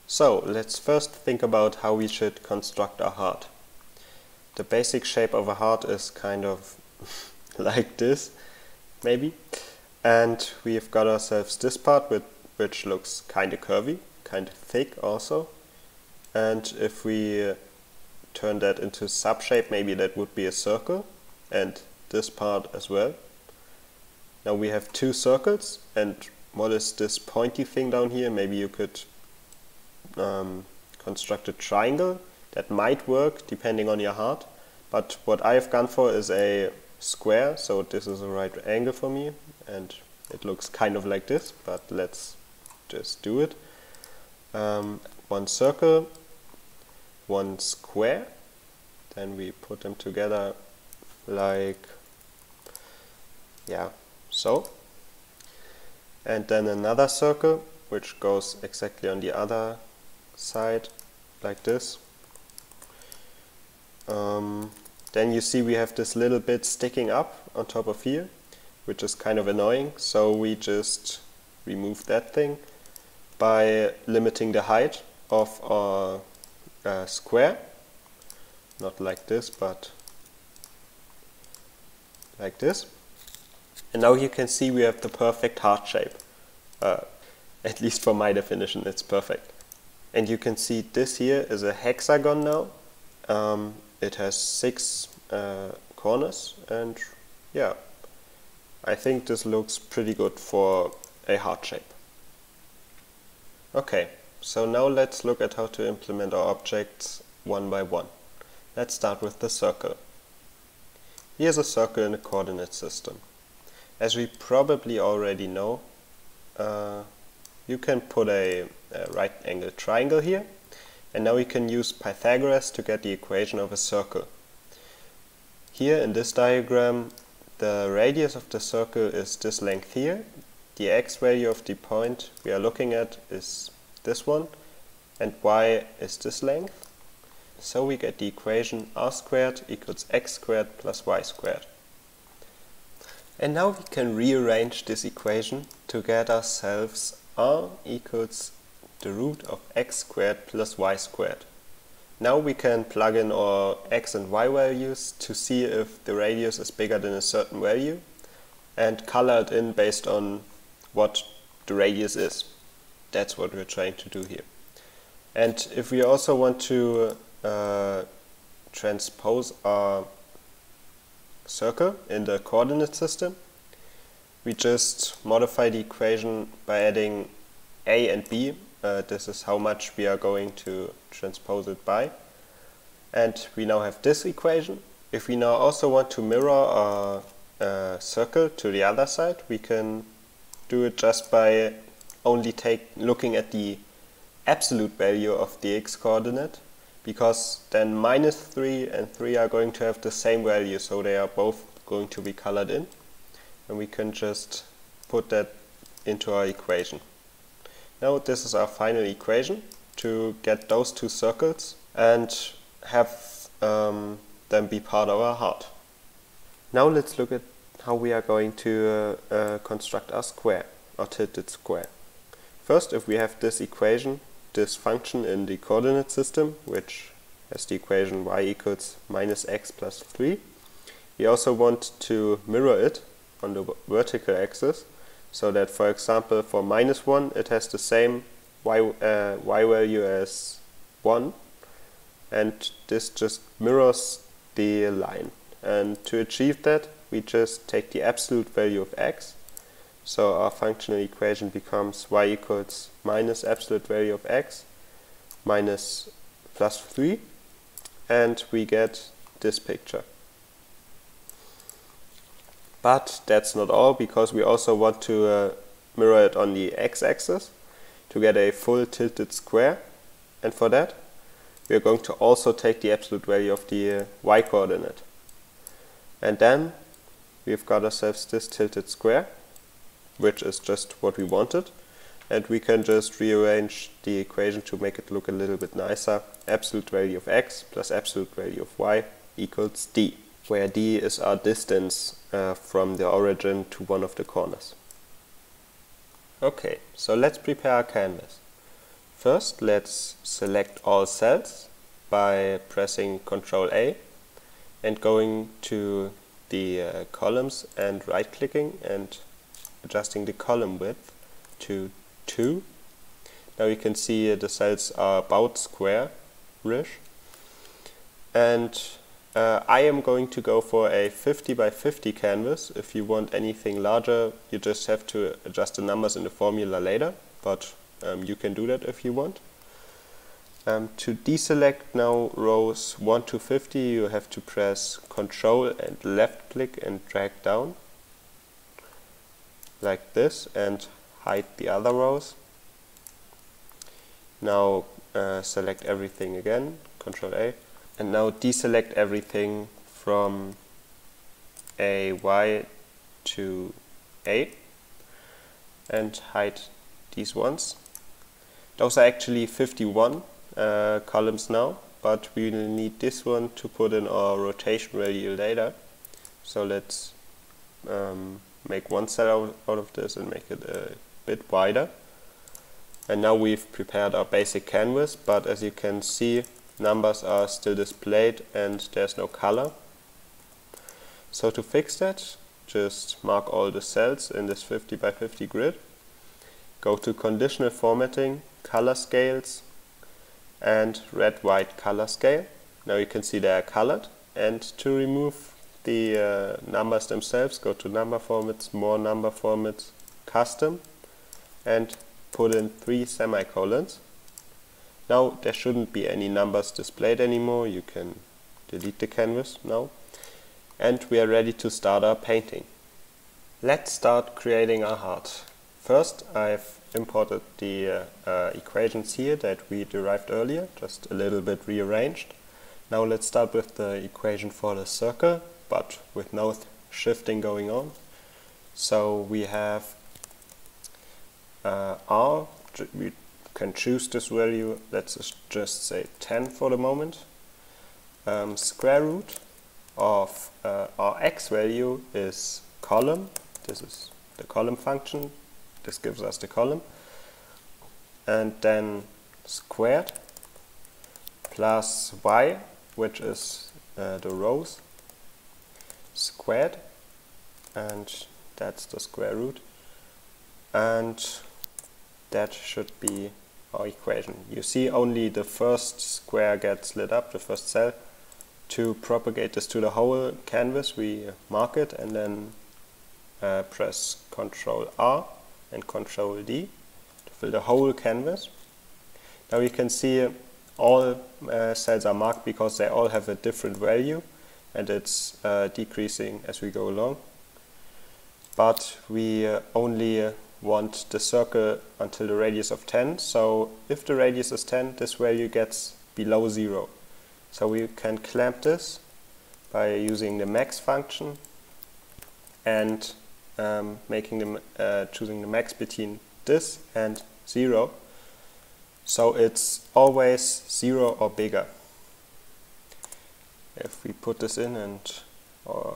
So let's first think about how we should construct our heart. The basic shape of a heart is kind of like this, maybe. And we've got ourselves this part which looks kind of curvy, kind of thick also. And if we turn that into subshape, maybe that would be a circle, and this part as well. Now we have two circles, and what is this pointy thing down here? Maybe you could construct a triangle. That might work depending on your heart, but what I've gone for is a square, so this is a right angle for me, and it looks kind of like this, but let's just do it. One circle, one square, then we put them together like, yeah, so. And then another circle, which goes exactly on the other side, like this. Then you see we have this little bit sticking up on top of here, which is kind of annoying, so we just remove that thing by limiting the height of our square. Not like this, but like this. And now you can see we have the perfect heart shape. At least for my definition, it's perfect. And you can see this here is a hexagon now. It has 6 corners, and yeah, I think this looks pretty good for a heart shape. Okay, so now let's look at how to implement our objects one by one. Let's start with the circle. Here's a circle in a coordinate system. As we probably already know, you can put a right angle triangle here, and now we can use Pythagoras to get the equation of a circle. Here in this diagram, the radius of the circle is this length here. The x value of the point we are looking at is this one, and y is this length. So we get the equation r squared equals x squared plus y squared. And now we can rearrange this equation to get ourselves r equals the root of x squared plus y squared. Now we can plug in our x and y values to see if the radius is bigger than a certain value, and color it in based on what the radius is. That's what we're trying to do here. And if we also want to transpose our circle in the coordinate system, we just modify the equation by adding a and b. This is how much we are going to transpose it by. And we now have this equation. If we now also want to mirror our circle to the other side, we can do it just by only looking at the absolute value of the x coordinate, because then -3 and 3 are going to have the same value, so they are both going to be colored in. And we can just put that into our equation. Now this is our final equation to get those two circles and have them be part of our heart. Now let's look at how we are going to construct our square, or tilted square. First, if we have this equation, this function in the coordinate system, which has the equation y equals -x plus 3, we also want to mirror it on the vertical axis, so that, for example, for -1 it has the same y value as 1, and this just mirrors the line. And to achieve that, we just take the absolute value of x, so our functional equation becomes y equals minus absolute value of x minus plus 3, and we get this picture. But that's not all, because we also want to mirror it on the x-axis to get a full tilted square, and for that we are going to also take the absolute value of the y-coordinate. And then we've got ourselves this tilted square, which is just what we wanted, and we can just rearrange the equation to make it look a little bit nicer. Absolute value of x plus absolute value of y equals d, where d is our distance from the origin to one of the corners. Okay, so let's prepare our canvas. First, let's select all cells by pressing Ctrl A and going to the columns and right-clicking and adjusting the column width to 2. Now you can see the cells are about square-ish. And I am going to go for a 50 by 50 canvas. If you want anything larger, you just have to adjust the numbers in the formula later, but you can do that if you want. To deselect now rows 1 to 50, you have to press Ctrl and left click and drag down like this and hide the other rows. Now select everything again, Ctrl A, and now deselect everything from AY to A and hide these ones. Those are actually 51 columns now, but we will need this one to put in our rotation value later. So let's make one cell out of this and make it a bit wider. And now we've prepared our basic canvas, but as you can see, numbers are still displayed and there's no color. So to fix that, just mark all the cells in this 50 by 50 grid, go to conditional formatting, color scales, and red-white color scale. Now you can see they are colored, and to remove the numbers themselves, go to number formats, more number formats, custom, and put in 3 semicolons. Now there shouldn't be any numbers displayed anymore. You can delete the canvas now, and we are ready to start our painting. Let's start creating our heart. First, I've imported the equations here that we derived earlier, just a little bit rearranged. Now let's start with the equation for the circle, but with no shifting going on. So we have R, we can choose this value, let's just say 10 for the moment. Square root of our x value is column, this is the column function. This gives us the column, and then squared plus y, which is the rows, squared, and that's the square root, and that should be our equation. You see only the first square gets lit up, the first cell. To propagate this to the whole canvas, we mark it and then press Ctrl R and Ctrl D to fill the whole canvas. Now you can see all cells are marked because they all have a different value, and it's decreasing as we go along. But we only want the circle until the radius of 10, so if the radius is 10, this value gets below 0. So we can clamp this by using the max function and choosing the max between this and 0, so it's always 0 or bigger. If we put this in and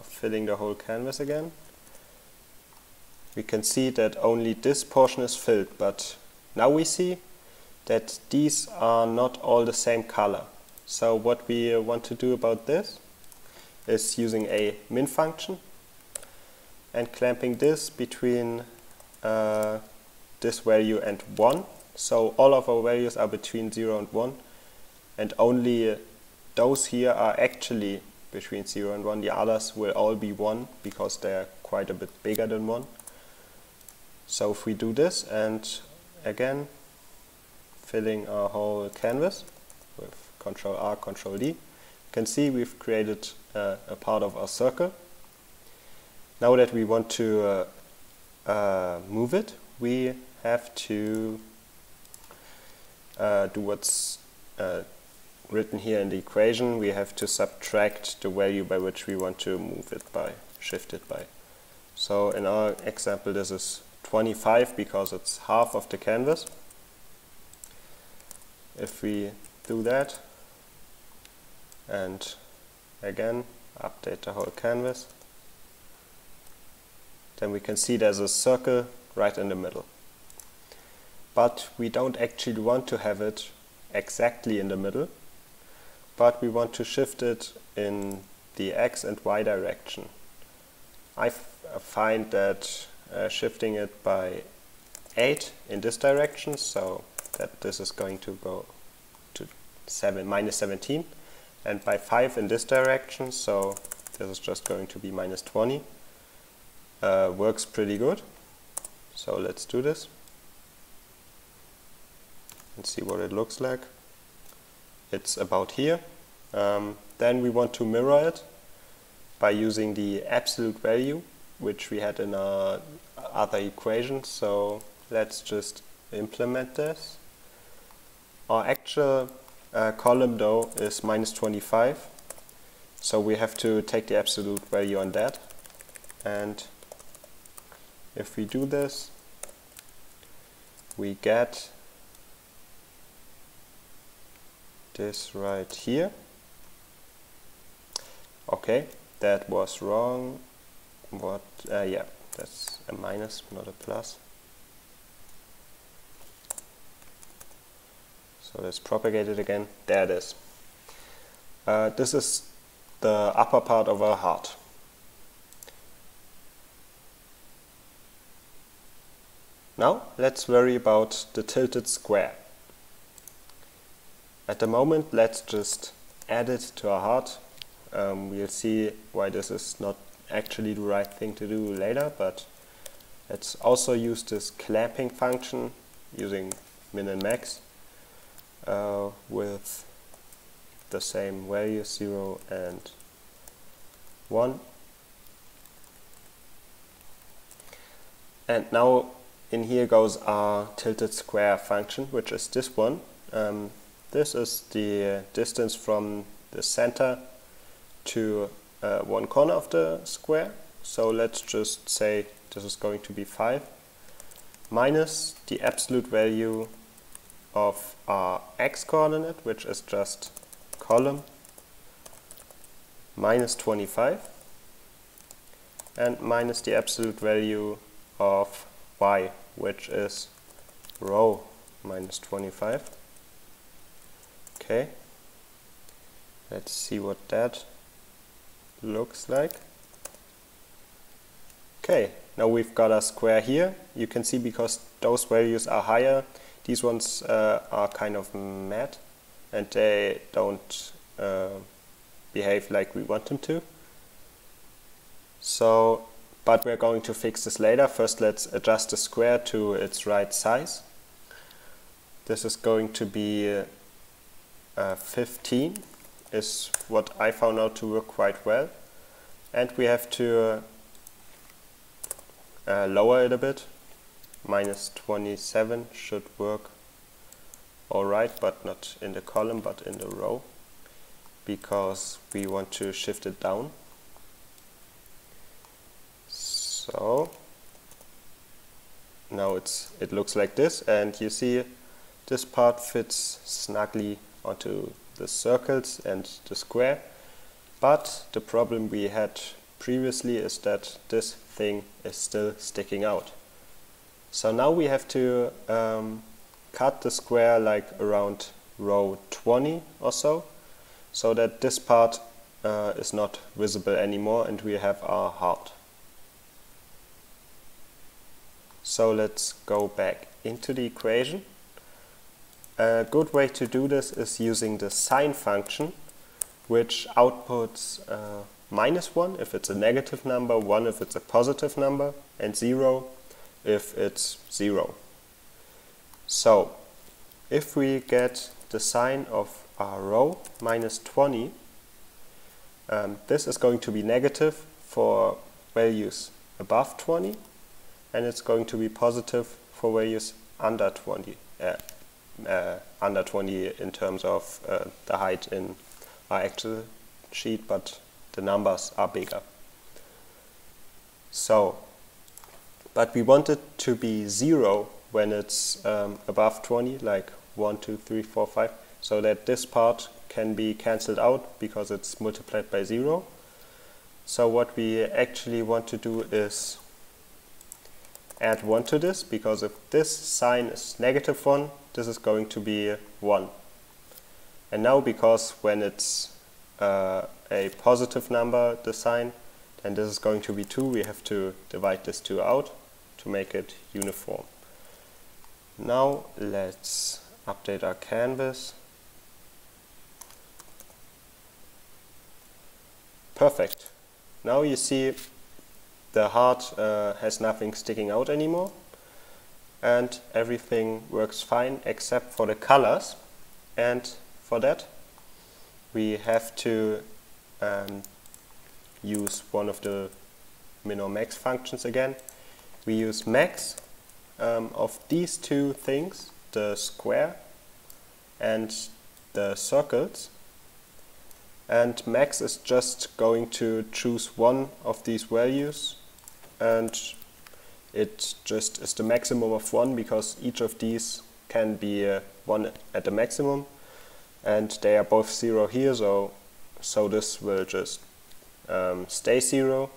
filling the whole canvas again, we can see that only this portion is filled, but now we see that these are not all the same color. So what we want to do about this is using a min function and clamping this between this value and 1. So all of our values are between 0 and 1, and only those here are actually between 0 and 1. The others will all be 1 because they are quite a bit bigger than 1. So if we do this and again filling our whole canvas with Ctrl R, Ctrl D, you can see we've created a part of our circle. Now that we want to move it, we have to do what's written here in the equation. We have to subtract the value by which we want to move it by, shift it by. So in our example this is 25 because it's half of the canvas. If we do that and again update the whole canvas, then we can see there's a circle right in the middle. but we don't actually want to have it exactly in the middle, but we want to shift it in the x and y direction. I find that shifting it by 8 in this direction, so that this is going to go to minus 17, and by 5 in this direction, so this is just going to be minus 20. Works pretty good. So let's do this and see what it looks like. It's about here. Then we want to mirror it by using the absolute value, which we had in our other equation. So let's just implement this. Our actual column though is minus 25, so we have to take the absolute value on that. And if we do this, we get this right here. Okay, that was wrong. What? Yeah, that's a minus, not a plus. So let's propagate it again. There it is. This is the upper part of our heart. Now let's worry about the tilted square. At the moment, let's just add it to our heart. We'll see why this is not actually the right thing to do later, but let's also use this clamping function using min and max with the same values 0 and 1. And now in here goes our tilted square function, which is this one. This is the distance from the center to one corner of the square. So let's just say this is going to be 5 minus the absolute value of our x coordinate, which is just column, minus 25, and minus the absolute value of y, which is row, minus 25. Okay, let's see what that looks like. Okay, now we've got a square here. You can see because those values are higher, these ones are kind of mad and they don't behave like we want them to. So, but we're going to fix this later. First, let's adjust the square to its right size. This is going to be 15 is what I found out to work quite well. And we have to lower it a bit. Minus 27 should work alright, but not in the column, but in the row, because we want to shift it down. So now it looks like this, and you see this part fits snugly onto the circles and the square, but the problem we had previously is that this thing is still sticking out. So now we have to cut the square like around row 20 or so that this part is not visible anymore and we have our heart. So let's go back into the equation. A good way to do this is using the sine function, which outputs minus 1 if it's a negative number, 1 if it's a positive number, and 0 if it's 0. So if we get the sine of our row minus 20, this is going to be negative for values above 20, and it's going to be positive for values under 20. Under 20 in terms of the height in our actual sheet, but the numbers are bigger. So, but we want it to be 0 when it's above 20, like 1, 2, 3, 4, 5, so that this part can be cancelled out because it's multiplied by 0. So what we actually want to do is add 1 to this, because if this sign is -1, this is going to be 1. And now, because when it's a positive number, the sign, then this is going to be 2, we have to divide this 2 out to make it uniform. Now let's update our canvas. Perfect. Now you see the heart has nothing sticking out anymore, and everything works fine except for the colors. And for that we have to use one of the min or max functions again. We use max of these two things, the square and the circles, and max is just going to choose one of these values, and it just is the maximum of 1, because each of these can be 1 at the maximum, and they are both 0 here, so this will just stay 0,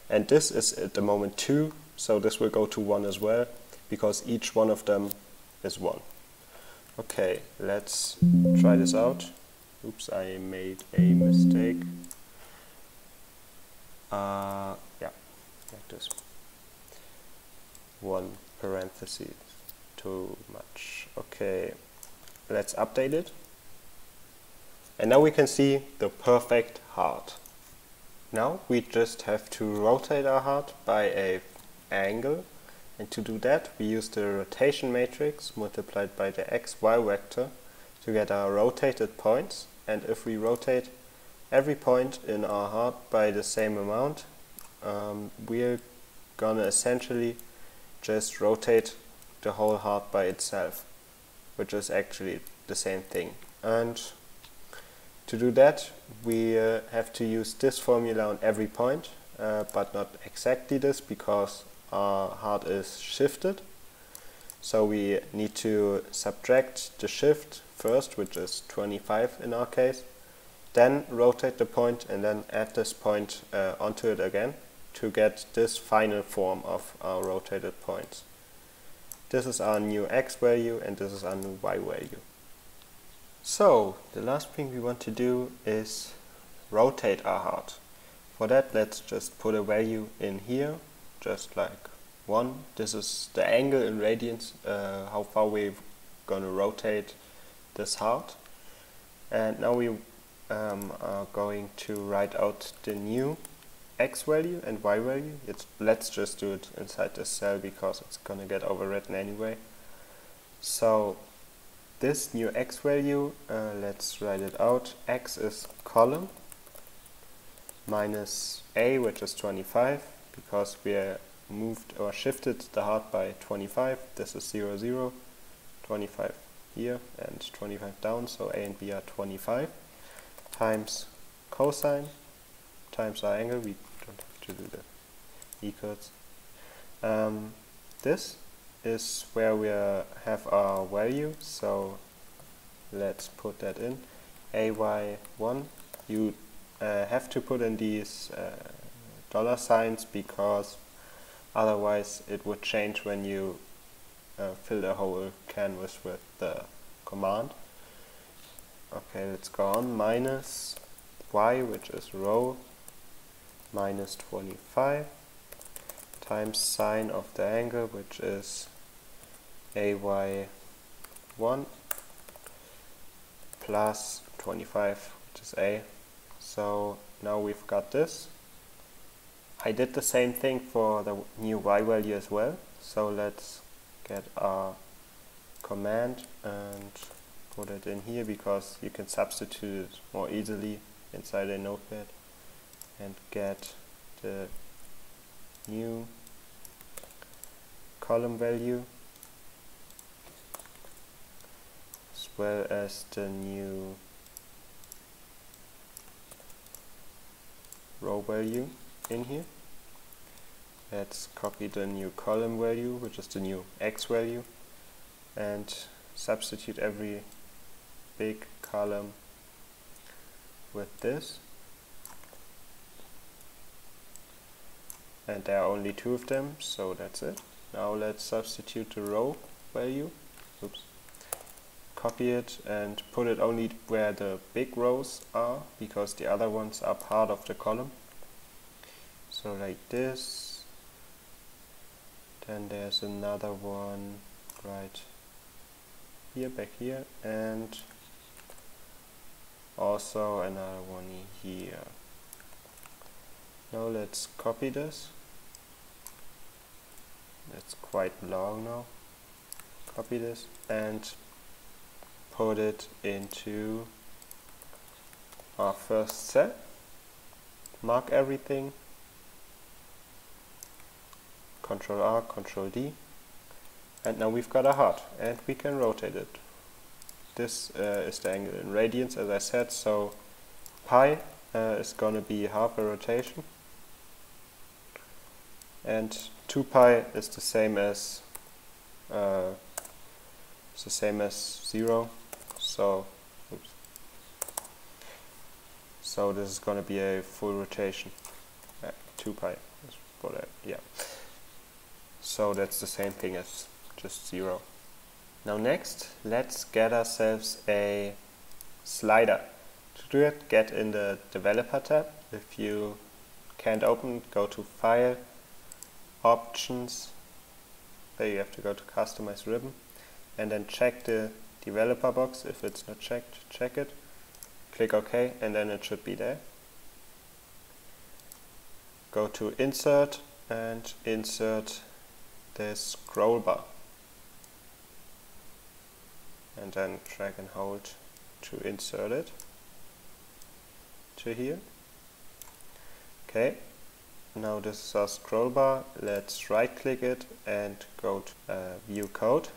and this is at the moment 2, so this will go to 1 as well, because each one of them is 1. Okay, let's try this out. Oops, I made a mistake. Yeah, like this. 1 parenthesis, too much. Okay, let's update it. And now we can see the perfect heart. Now we just have to rotate our heart by an angle, and to do that we use the rotation matrix multiplied by the xy vector to get our rotated points. And if we rotate every point in our heart by the same amount, we're gonna essentially just rotate the whole heart by itself, which is actually the same thing. And to do that we have to use this formula on every point, but not exactly this, because our heart is shifted. So we need to subtract the shift first, which is 25 in our case, then rotate the point and then add this point onto it again to get this final form of our rotated points. This is our new x value and this is our new y value. So the last thing we want to do is rotate our heart. For that, let's just put a value in here, just like 1. This is the angle in radians, how far we're gonna rotate this heart. And now we are going to write out the new x value and y value. Let's just do it inside this cell because it's gonna get overwritten anyway. So this new x value, let's write it out. X is column minus a, which is 25, because we moved or shifted the heart by 25. This is 0, 0, 25 here and 25 down, so a and b are 25, times cosine times our angle. We don't have to do the equals. This is where we have our value, so let's put that in. AY1, you have to put in these dollar signs, because otherwise it would change when you fill the whole canvas with the command. Okay, let's go on. Minus y, which is rho, minus 25, times sine of the angle, which is AY1, plus 25, which is A. So now we've got this. I did the same thing for the new y value as well, so let's get our command and put it in here, because you can substitute it more easily inside a notepad, and get the new column value as well as the new row value in here. Let's copy the new column value, which is the new x value, and substitute every big column with this. And there are only 2 of them, so that's it. Now let's substitute the row value. Oops. Copy it and put it only where the big rows are, because the other ones are part of the column. So like this. Then there's another one right here, back here, and also another one here. Now let's copy this. It's quite long now. Copy this and put it into our first cell. Mark everything. Ctrl R, Ctrl D. And now we've got a heart and we can rotate it. This is the angle in radians, as I said, so pi is going to be half a rotation. And 2 pi is the same as 0. So, oops. So this is going to be a full rotation. 2 pi is what yeah. So that's the same thing as just 0. Now next, let's get ourselves a slider. To do it, get in the Developer tab. If you can't open it, go to File, Options. There you have to go to Customize Ribbon. And then check the Developer box. If it's not checked, check it. Click OK, and then it should be there. Go to Insert and insert the scroll bar. And then drag and hold to insert it to here. Okay, now this is our scroll bar. Let's right click it and go to View Code.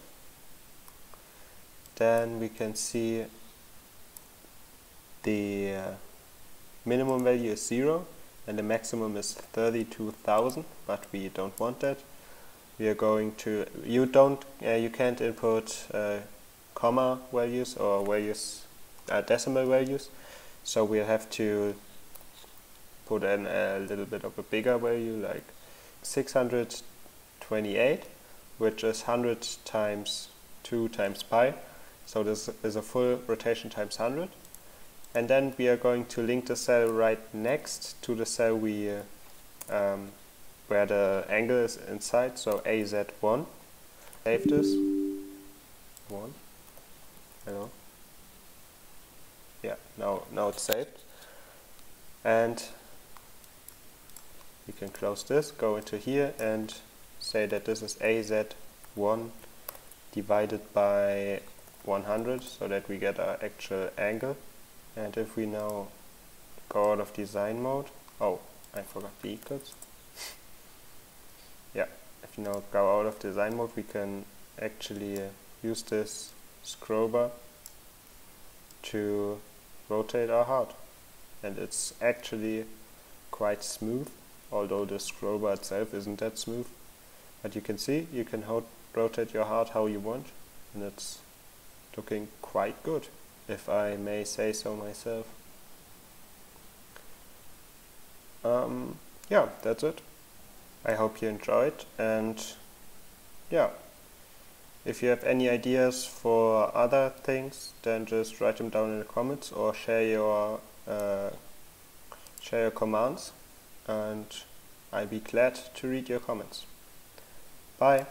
Then we can see the minimum value is 0 and the maximum is 32,000, but we don't want that. We are going to, you can't input comma values or values, decimal values, so we have to put in a little bit of a bigger value, like 628, which is 100 times 2 times pi, so this is a full rotation times 100. And then we are going to link the cell right next to the cell we where the angle is inside, so AZ1. Save this. 1. Hello. Yeah, now it's saved. And we can close this, go into here and say that this is AZ1 divided by 100, so that we get our actual angle. And if we now go out of design mode, oh, I forgot the equals. Yeah, if you now go out of design mode, we can actually use this scroll bar to rotate our heart. And it's actually quite smooth, although the scroll bar itself isn't that smooth. But you can see, you can rotate your heart how you want, and it's looking quite good, if I may say so myself. Yeah, that's it. I hope you enjoyed, and yeah, if you have any ideas for other things, then just write them down in the comments or share your commands, and I'll be glad to read your comments. Bye!